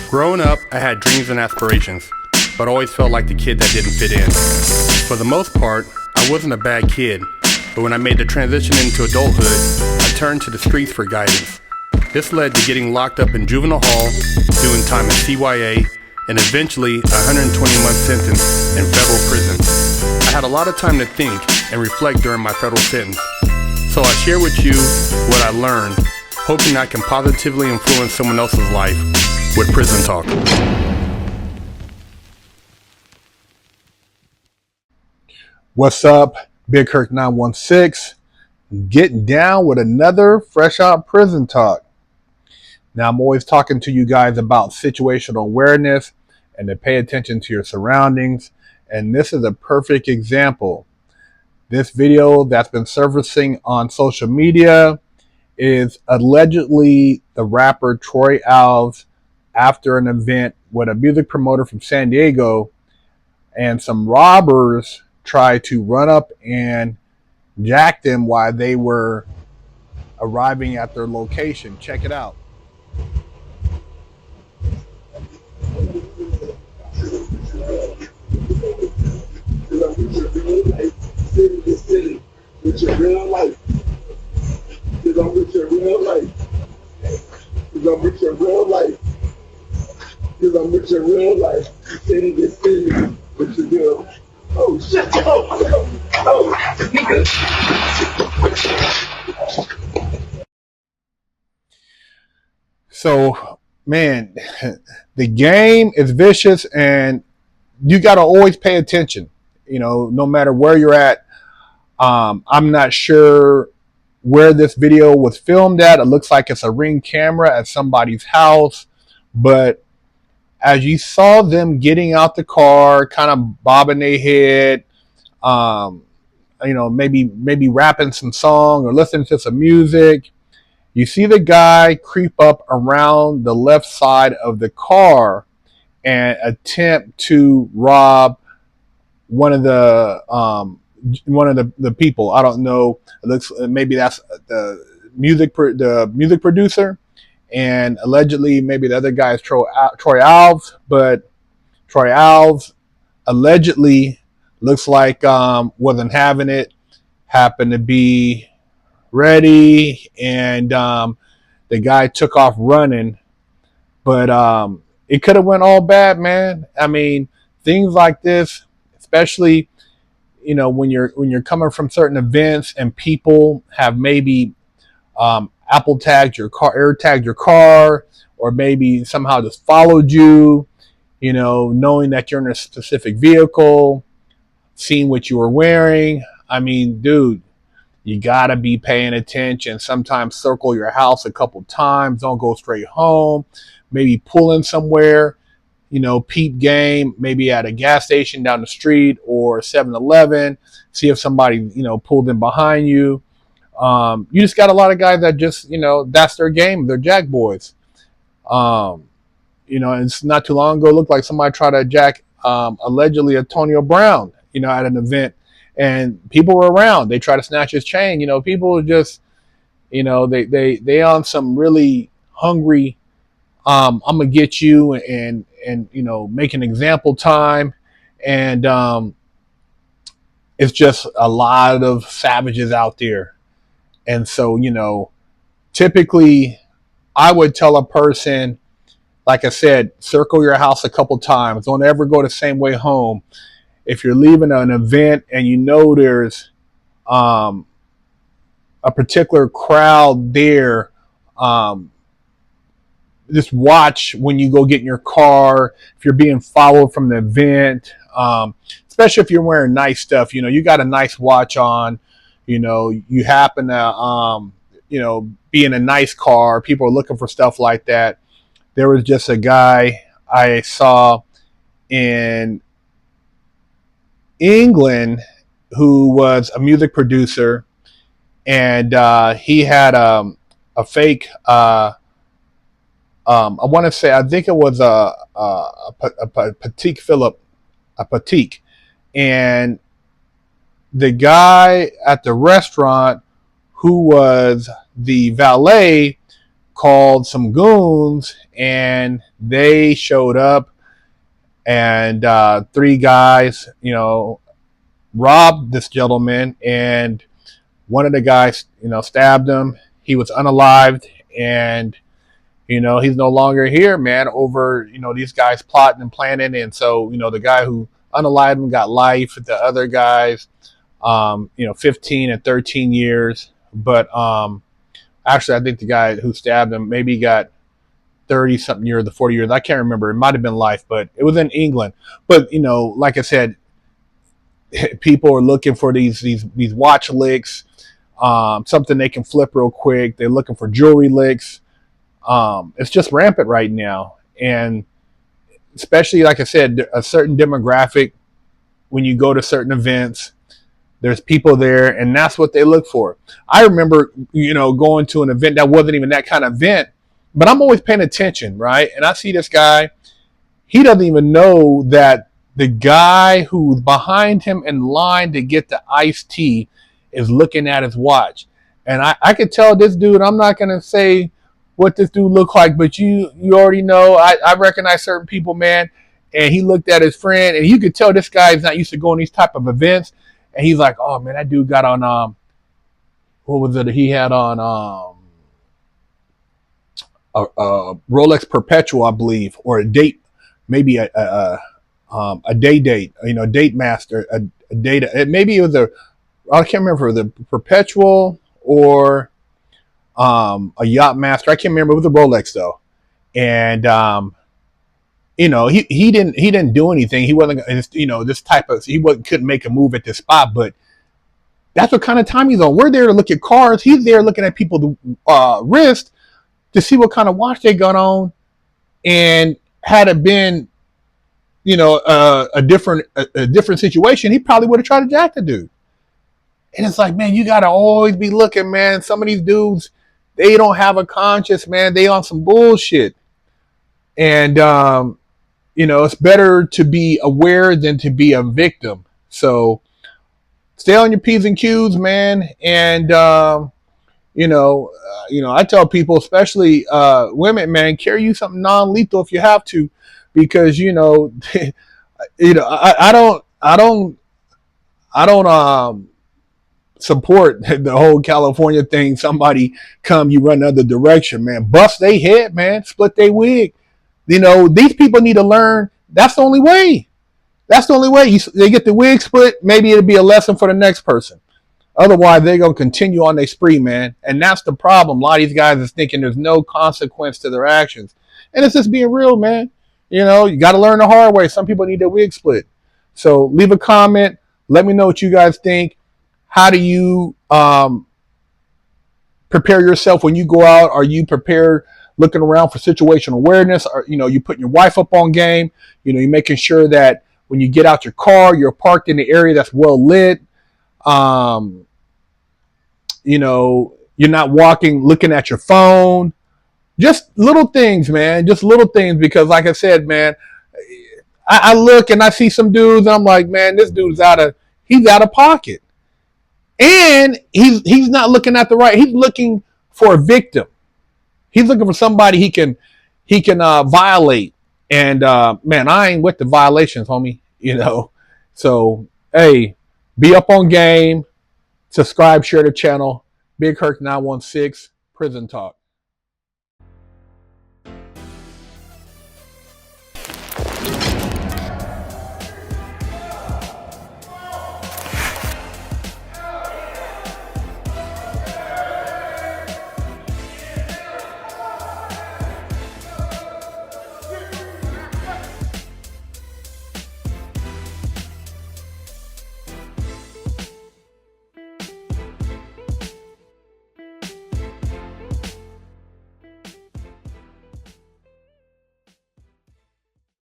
Growing up, I had dreams and aspirations, but always felt like the kid that didn't fit in. For the most part, I wasn't a bad kid, but when I made the transition into adulthood, I turned to the streets for guidance. This led to getting locked up in juvenile hall, doing time in CYA, and eventually a 120-month sentence in federal prison. I had a lot of time to think and reflect during my federal sentence, so I share with you what I learned, hoping I can positively influence someone else's life with Prison Talk. What's up? Big Kirk 916, getting down with another fresh out prison talk. Now, I'm always talking to you guys about situational awareness and to pay attention to your surroundings. And this is a perfect example. This video that's been surfacing on social media is allegedly the rapper Troy Alves after an event with a music promoter from San Diego, and some robbers tried to run up and jack them while they were arriving at their location. Check it out. With your real life. Because I'm with your real life. Because I'm with your real life. Because I'm with your real life. City to city. What you do? Oh, shit. Oh, nigga. So, man, the game is vicious, and you got to always pay attention, no matter where you're at. I'm not sure where this video was filmed at. It looks like it's a Ring camera at somebody's house. But as you saw them getting out the car, kind of bobbing their head, maybe rapping some song or listening to some music, you see the guy creep up around the left side of the car and attempt to rob one of the people. I don't know. It looks maybe that's the music producer, and allegedly maybe the other guy is Troy Alves. But Troy Alves allegedly looks like wasn't having it. Happened to be ready, and the guy took off running. But it could have went all bad, man. I mean, things like this, especially when you're coming from certain events and people have maybe Apple tagged your car, air tagged your car, or maybe somehow just followed you, knowing that you're in a specific vehicle, seeing what you were wearing. I mean, dude, you gotta be paying attention. Sometimes circle your house a couple times. Don't go straight home. Maybe pull in somewhere. Peep game, maybe at a gas station down the street or 7-Eleven, see if somebody, pulled in behind you. You just got a lot of guys that just, that's their game. They're jack boys. And it's not too long ago, it looked like somebody tried to jack, allegedly Antonio Brown, at an event, and people were around. They tried to snatch his chain. People just, they on some really hungry, I'm gonna get you and make an example time, and it's just a lot of savages out there. And so typically I would tell a person, like I said, circle your house a couple times. Don't ever go the same way home. If you're leaving an event and there's a particular crowd there, just watch when you go get in your car. If you're being followed from the event, especially if you're wearing nice stuff, you got a nice watch on, you happen to, be in a nice car. People are looking for stuff like that. There was just a guy I saw in England who was a music producer, and he had a fake, I want to say, I think it was a Patek Philippe, a Patek. And the guy at the restaurant who was the valet called some goons, and they showed up, and 3 guys, robbed this gentleman, and one of the guys, stabbed him. He was unalived, and he's no longer here, man, over, these guys plotting and planning. And so, the guy who unalived him got life. The other guys, 15 and 13 years. But actually, I think the guy who stabbed him maybe got 30 something years, the 40 years. I can't remember. It might have been life, but it was in England. But, like I said, people are looking for these watch licks, something they can flip real quick. They're looking for jewelry licks. It's just rampant right now. And especially, like I said, a certain demographic, when you go to certain events, there's people there, and that's what they look for. I remember, going to an event that wasn't even that kind of event, but I'm always paying attention, right? And I see this guy, he doesn't even know that the guy who's behind him in line to get the iced tea is looking at his watch. And I could tell this dude, I'm not going to say what this dude looked like, but you already know, I recognize certain people, man. And he looked at his friend, and you could tell this guy is not used to going to these type of events. And he's like, oh man, that dude got on, what was it? He had on a Rolex Perpetual, I believe, or a date, maybe a day date, date master, a date. Maybe it was I can't remember, the Perpetual or a Yacht Master. I can't remember. It was a Rolex though. And he didn't do anything. He wasn't, this type of, couldn't make a move at this spot. But that's what kind of time he's on. We're there to look at cars. He's there looking at people's wrist to see what kind of watch they got on. And had it been, a different situation, he probably would have tried to jack the dude. And it's like, man, you got to always be looking, man. Some of these dudes, they don't have a conscience, man. They on some bullshit. And, it's better to be aware than to be a victim. So stay on your P's and Q's, man. And, I tell people, especially women, man, carry you something non-lethal if you have to, because, I don't support the whole California thing. Somebody come, you run the other direction, man. Bust they head, man. Split they wig. These people need to learn. That's the only way. That's the only way. They get the wig split. Maybe it'll be a lesson for the next person. Otherwise, they're going to continue on their spree, man. And that's the problem. A lot of these guys is thinking there's no consequence to their actions. And it's just being real, man. You got to learn the hard way. Some people need their wig split. So leave a comment. Let me know what you guys think. How do you prepare yourself when you go out? Are you prepared looking around for situational awareness? Or, you putting your wife up on game? You're making sure that when you get out your car, you're parked in the area that's well lit. You're not walking, looking at your phone. Just little things, man. Just little things, because like I said, man, I look and I see some dudes and I'm like, man, this dude's he's out of pocket. And he's not looking at the right. He's looking for a victim. He's looking for somebody he can violate. And man, I ain't with the violations, homie. So hey, be up on game. Subscribe, share the channel. Big Herc 916 Prison Talk.